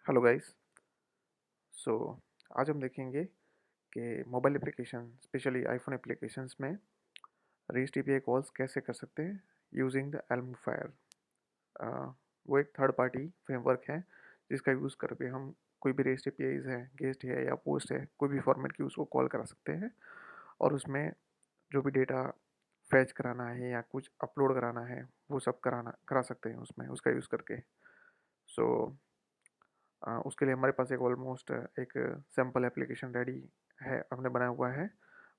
Hello guys. सो आज हम देखेंगे कि mobile application specially iPhone applications में रेस्ट एपीआई कॉल्स कैसे कर सकते हैं यूजिंग द एल्म फायर। वो एक थर्ड पार्टी फ्रेमवर्क है जिसका यूज़ करके हम कोई भी रेस्ट एपीआईज है, गेस्ट है या पोस्ट है, कोई भी फॉर्मेट की उसको कॉल करा सकते हैं और उसमें जो भी डेटा फैच कराना है या कुछ अपलोड कराना है वो सब करा सकते हैं उसमें उसका यूज़ करके। सो उसके लिए हमारे पास एक ऑलमोस्ट एक सैम्पल एप्लीकेशन रेडी है, हमने बनाया हुआ है।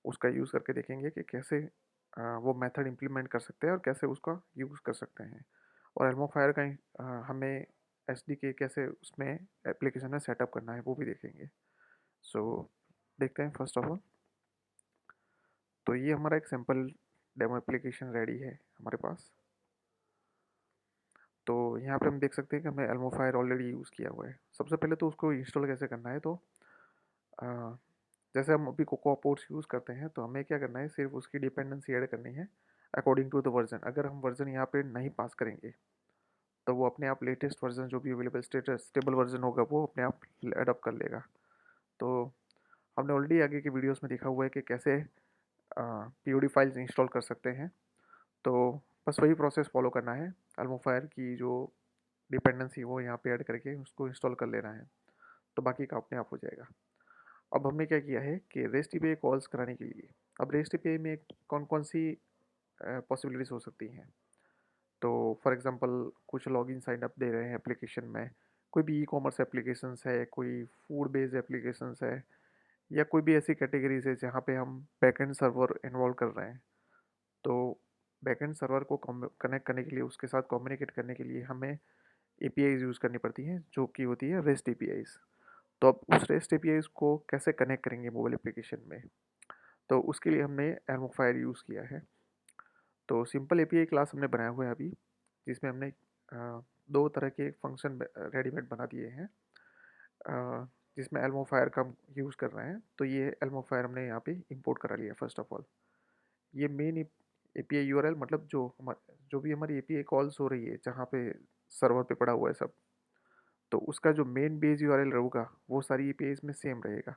उसका यूज़ करके देखेंगे कि कैसे वो मेथड इम्प्लीमेंट कर सकते हैं और कैसे उसका यूज़ कर सकते हैं। और एल्मो फायर का हमें एसडीके कैसे उसमें एप्लीकेशन में सेटअप करना है वो भी देखेंगे। सो देखते हैं फर्स्ट ऑफ ऑल। तो ये हमारा एक सैम्पल डेमो एप्लीकेशन रेडी है हमारे पास। तो यहाँ पे हम देख सकते हैं कि हमने एल्मो फायर ऑलरेडी यूज़ किया हुआ है। सबसे पहले तो उसको इंस्टॉल कैसे करना है, तो अ, जैसे हम अभी कोकोआ पोर्ट्स यूज़ करते हैं तो हमें क्या करना है, सिर्फ उसकी डिपेंडेंसी ऐड करनी है अकॉर्डिंग टू द वर्जन। अगर हम वर्जन यहाँ पे नहीं पास करेंगे तो वो अपने आप लेटेस्ट वर्जन जो भी अवेलेबल स्टेबल वर्जन होगा वो अपने आप एडअप कर लेगा। तो हमने ऑलरेडी आगे की वीडियोस में देखा हुआ है कि कैसे पीओडी फाइल्स इंस्टॉल कर सकते हैं। तो बस वही प्रोसेस फॉलो करना है। अल्मोफायर की जो डिपेंडेंसी वो यहाँ पे ऐड करके उसको इंस्टॉल कर लेना है, तो बाकी का अपने आप हो जाएगा। अब हमने क्या किया है कि रेस्ट एपीआई कॉल्स कराने के लिए, अब रेस्ट एपीआई में कौन कौन सी पॉसिबिलिटीज़ हो सकती हैं। तो फॉर एग्जांपल कुछ लॉगिन साइन अप दे रहे हैं एप्लीकेशन में, कोई भी ई कॉमर्स एप्लीकेशंस है, कोई फूड बेस्ड एप्लीकेशंस है, या कोई भी ऐसी कैटेगरीज है जहाँ पे हम बैकएंड सर्वर इन्वॉल्व कर रहे हैं। तो बैकएंड सर्वर को कनेक्ट करने के लिए, उसके साथ कम्युनिकेट करने के लिए हमें एपीआईज यूज़ करनी पड़ती हैं जो कि होती है रेस्ट एपीआईज। तो अब उस रेस्ट एपीआईज को कैसे कनेक्ट करेंगे मोबाइल एप्लीकेशन में, तो उसके लिए हमने एल्मोफायर यूज़ किया है। तो सिंपल एपीआई क्लास हमने बनाया हुआ है अभी, जिसमें हमने दो तरह के फंक्शन रेडीमेड बना दिए हैं, जिसमें एल्मोफायर का हम यूज़ कर रहे हैं। तो ये एल्मोफायर हमने यहाँ पे इंपोर्ट करा लिया। फर्स्ट ऑफ ऑल ये मेन एपीआई यूआरएल, मतलब जो भी हमारी एपीआई कॉल्स हो रही है जहाँ पे सर्वर पे पड़ा हुआ है सब, तो उसका जो मेन बेस यूआरएल रहेगा वो सारी एपीआईज में सेम रहेगा।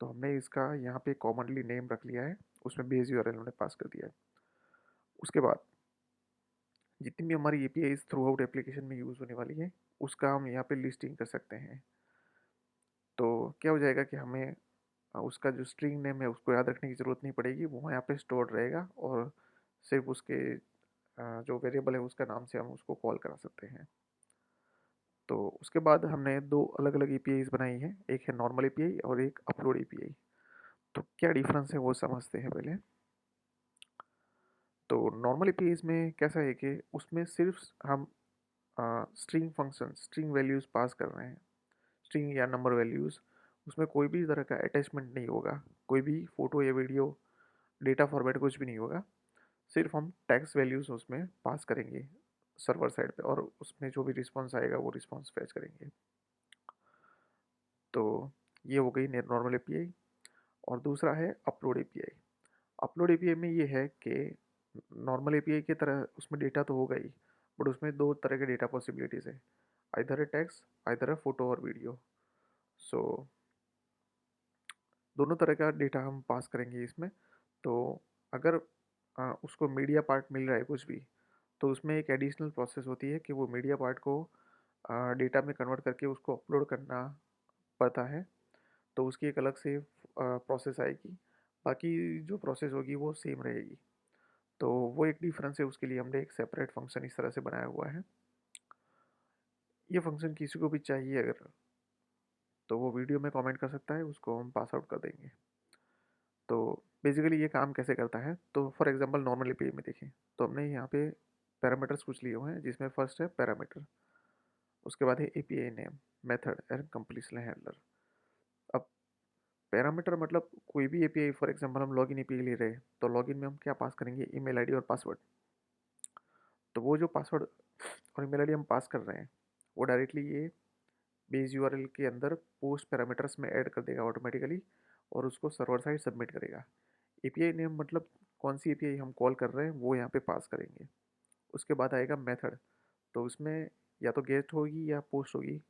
तो हमने इसका यहाँ पे कॉमनली नेम रख लिया है, उसमें बेस यूआरएल हमने पास कर दिया है। उसके बाद जितनी भी हमारी एपीआई थ्रू आउट एप्लीकेशन में यूज़ होने वाली है उसका हम यहाँ पे लिस्टिंग कर सकते हैं। तो क्या हो जाएगा कि हमें उसका जो स्ट्रिंग नेम है उसको याद रखने की ज़रूरत नहीं पड़ेगी, वो यहाँ पे स्टोर रहेगा और सिर्फ उसके जो वेरिएबल है उसका नाम से हम उसको कॉल करा सकते हैं। तो उसके बाद हमने दो अलग अलग एपीआईज बनाई हैं, एक है नॉर्मल एपीआई और एक अपलोड एपीआई। तो क्या डिफरेंस है वो समझते हैं पहले। तो नॉर्मल एपीआईज में कैसा है कि उसमें सिर्फ हम स्ट्रिंग फंक्शन, स्ट्रिंग वैल्यूज़ पास कर रहे हैं, स्ट्रिंग या नंबर वैल्यूज़। उसमें कोई भी तरह का अटैचमेंट नहीं होगा, कोई भी फ़ोटो या वीडियो डेटा फॉर्मेट कुछ भी नहीं होगा। सिर्फ हम टेक्स्ट वैल्यूज़ उसमें पास करेंगे सर्वर साइड पे, और उसमें जो भी रिस्पॉन्स आएगा वो रिस्पॉन्स फैच करेंगे। तो ये हो गई नॉर्मल एपीआई। और दूसरा है अपलोड एपीआई। अपलोड एपीआई में ये है कि नॉर्मल एपीआई की तरह उसमें डेटा तो होगा ही, बट उसमें दो तरह के डेटा पॉसिबिलिटीज़ है, either a text, either a photo और वीडियो। सो दोनों तरह का डेटा हम पास करेंगे इसमें। तो अगर उसको मीडिया पार्ट मिल रहा है कुछ भी, तो उसमें एक एडिशनल प्रोसेस होती है कि वो मीडिया पार्ट को डेटा में कन्वर्ट करके उसको अपलोड करना पड़ता है। तो उसकी एक अलग से प्रोसेस आएगी, बाकी जो प्रोसेस होगी वो सेम रहेगी। तो वो एक डिफरेंस है, उसके लिए हमने एक सेपरेट फंक्शन इस तरह से बनाया हुआ है। ये फंक्शन किसी को भी चाहिए अगर, तो वो वीडियो में कमेंट कर सकता है, उसको हम पास आउट कर देंगे। तो बेसिकली ये काम कैसे करता है, तो फॉर एग्जांपल नॉर्मल एपीआई में देखें तो हमने यहाँ पे पैरामीटर्स कुछ लिए हुए हैं, जिसमें फर्स्ट है पैरामीटर, उसके बाद है API name, method and completion handler. अब पैरामीटर मतलब कोई भी एपीआई, फॉर एग्जांपल हम लॉगिन एपीआई ले रहे हैं तो लॉगिन में हम क्या पास करेंगे, ईमेल आईडी और पासवर्ड। तो वो जो पासवर्ड और ईमेल आईडी हम पास कर रहे हैं वो डायरेक्टली ये बेस यूआरएल के अंदर पोस्ट पैरामीटर्स में ऐड कर देगा ऑटोमेटिकली, और उसको सर्वर साइड सबमिट करेगा। एपीआई नेम मतलब कौन सी एपीआई हम कॉल कर रहे हैं वो यहाँ पे पास करेंगे। उसके बाद आएगा मेथड, तो उसमें या तो गेट होगी या पोस्ट होगी,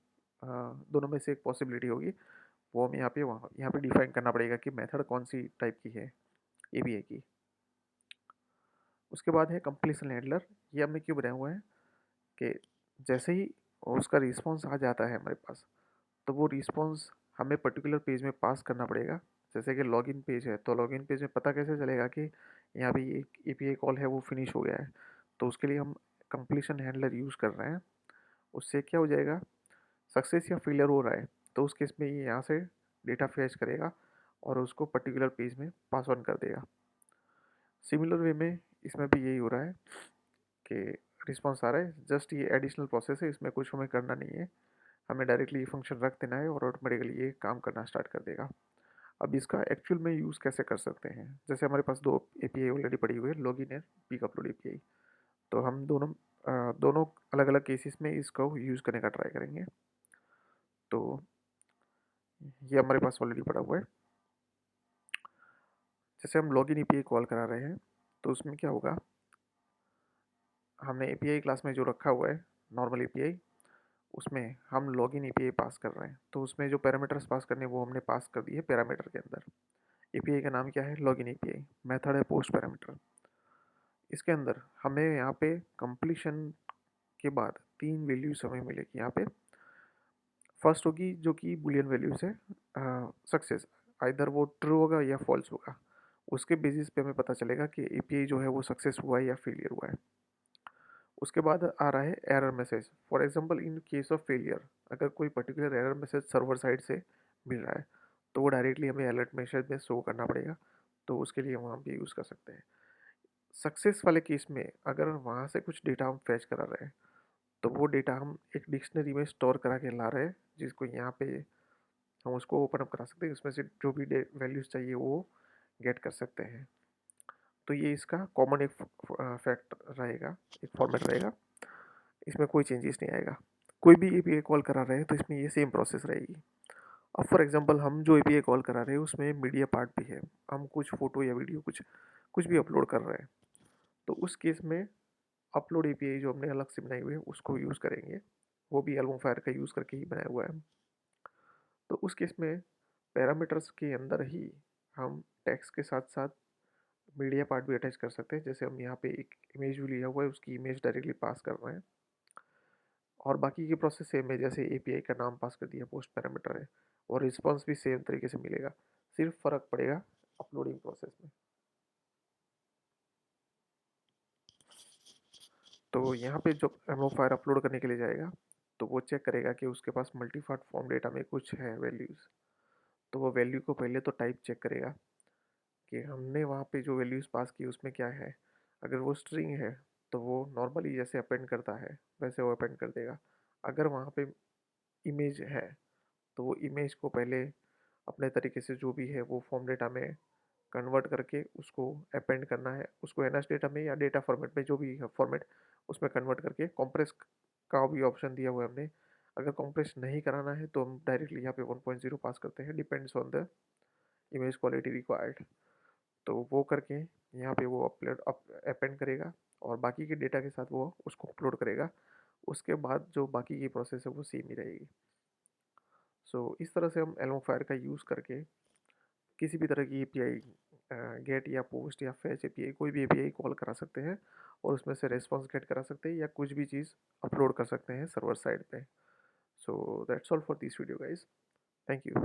दोनों में से एक पॉसिबिलिटी होगी, वो हमें यहाँ पे डिफाइन करना पड़ेगा कि मेथड कौन सी टाइप की है एपीआई की। उसके बाद है कंप्लीशन हैंडलर। ये हमने क्यों बनाया हुआ है कि जैसे ही उसका रिस्पॉन्स आ जाता है हमारे पास, तो वो रिस्पॉन्स हमें पर्टिकुलर पेज में पास करना पड़ेगा। जैसे कि लॉगिन पेज है, तो लॉगिन पेज में पता कैसे चलेगा कि यहाँ पे एक एपीआई कॉल है वो फिनिश हो गया है। तो उसके लिए हम कंप्लीशन हैंडलर यूज़ कर रहे हैं। उससे क्या हो जाएगा, सक्सेस या फेलियर हो रहा है तो उस केस में ये यहाँ से डेटा फैच करेगा और उसको पर्टिकुलर पेज में पास ऑन कर देगा। सिमिलर वे में इसमें भी यही हो रहा है कि रिस्पॉन्स आ रहा है, जस्ट ये एडिशनल प्रोसेस है, इसमें कुछ हमें करना नहीं है। हमें डायरेक्टली ये फंक्शन रख देना है और ऑटोमेटिकली ये काम करना स्टार्ट कर देगा। अब इसका एक्चुअल में यूज़ कैसे कर सकते हैं, जैसे हमारे पास दो एपीआई ऑलरेडी पड़ी हुई है, login and pick upload API. तो हम दोनों अलग अलग केसेस में इसको यूज़ करने का ट्राई करेंगे। तो ये हमारे पास ऑलरेडी पड़ा हुआ है। जैसे हम लॉगिन एपीआई कॉल करा रहे हैं तो उसमें क्या होगा, हमने एपीआई क्लास में जो रखा हुआ है नॉर्मल एपीआई, उसमें हम लॉगिन एपीआई पास कर रहे हैं। तो उसमें जो पैरामीटर्स पास करने वो हमने पास कर दिए पैरामीटर के अंदर। एपीआई का नाम क्या है, लॉगिन एपीआई। मेथड है पोस्ट पैरामीटर। इसके अंदर हमें यहाँ पे कंप्लीशन के बाद तीन वैल्यूज हमें मिलेगी। यहाँ पे फर्स्ट होगी जो कि बुलियन वैल्यूज है, सक्सेस, आइदर वो ट्रू होगा या फॉल्स होगा। उसके बेसिस पे हमें पता चलेगा कि एपीआई जो है वो सक्सेस हुआ है या फेलियर हुआ है। उसके बाद आ रहा है error message. For example in case of failure, अगर कोई particular error message server side से मिल रहा है तो वो डायरेक्टली हमें अलर्ट मैसेज में शो करना पड़ेगा। तो उसके लिए वहाँ पे यूज़ कर सकते हैं। सक्सेस वाले केस में अगर वहाँ से कुछ डेटा हम फैच करा रहे हैं तो वो डेटा हम एक डिक्शनरी में स्टोर करा के ला रहे हैं, जिसको यहाँ पे हम उसको ओपन अप करा सकते हैं। उसमें से जो भी वैल्यूज़ चाहिए वो गेट कर सकते हैं। तो ये इसका कॉमन एक फैक्ट रहेगा, एक फॉर्मेट रहेगा। इसमें कोई चेंजेस नहीं आएगा। कोई भी एपीआई कॉल करा रहे हैं तो इसमें ये सेम प्रोसेस रहेगी। अब फॉर एग्जांपल हम जो एपीआई कॉल करा रहे हैं उसमें मीडिया पार्ट भी है, हम कुछ फ़ोटो या वीडियो कुछ कुछ भी अपलोड कर रहे हैं, तो उस केस में अपलोड एपीआई जो हमने अलग से बनाई हुई है उसको यूज़ करेंगे। वो भी एल्बम फायर का यूज़ करके ही बनाया हुआ है। तो उस केस में पैरामीटर्स के अंदर ही हम टेक्स्ट के साथ साथ मीडिया पार्ट भी अटैच कर सकते हैं। जैसे हम यहाँ पे एक इमेज भी लिया हुआ है, उसकी इमेज डायरेक्टली पास कर रहे हैं और बाकी की प्रोसेस सेम है। जैसे एपीआई का नाम पास कर दिया, पोस्ट पैरामीटर है, और रिस्पॉन्स भी सेम तरीके से मिलेगा। सिर्फ फ़र्क पड़ेगा अपलोडिंग प्रोसेस में। तो यहाँ पे जो एमओ फाइल अपलोड करने के लिए जाएगा तो वो चेक करेगा कि उसके पास मल्टीफार्ट फॉर्म डेटा में कुछ है वैल्यूज़। तो वो वैल्यू को पहले तो टाइप चेक करेगा कि हमने वहाँ पे जो वैल्यूज़ पास की उसमें क्या है। अगर वो स्ट्रिंग है तो वो नॉर्मली जैसे अपेंड करता है वैसे वो अपेंड कर देगा। अगर वहाँ पे इमेज है तो वो इमेज को पहले अपने तरीके से जो भी है वो फॉर्म डेटा में कन्वर्ट करके उसको अपेंड करना है, उसको एनएस डेटा में या डेटा फॉर्मेट में जो भी है फॉर्मेट उसमें कन्वर्ट करके कॉम्प्रेस का भी ऑप्शन दिया हुआ है हमने। अगर कॉम्प्रेस नहीं कराना है तो हम डायरेक्टली यहाँ पे 1.0 पास करते हैं, depends on the image quality required. तो वो करके यहाँ पे वो अपलोड अपेंड करेगा और बाकी के डेटा के साथ वो उसको अपलोड करेगा। उसके बाद जो बाकी की प्रोसेस है वो सेम ही रहेगी। सो इस तरह से हम एल्मो फायर का यूज़ करके किसी भी तरह की एपीआई, गेट या पोस्ट या फैच एपीआई, कोई भी एपीआई कॉल करा सकते हैं और उसमें से रेस्पॉन्स गेट करा सकते हैं या कुछ भी चीज़ अपलोड कर सकते हैं सर्वर साइड पे। So that's all for this video guys. Thank you.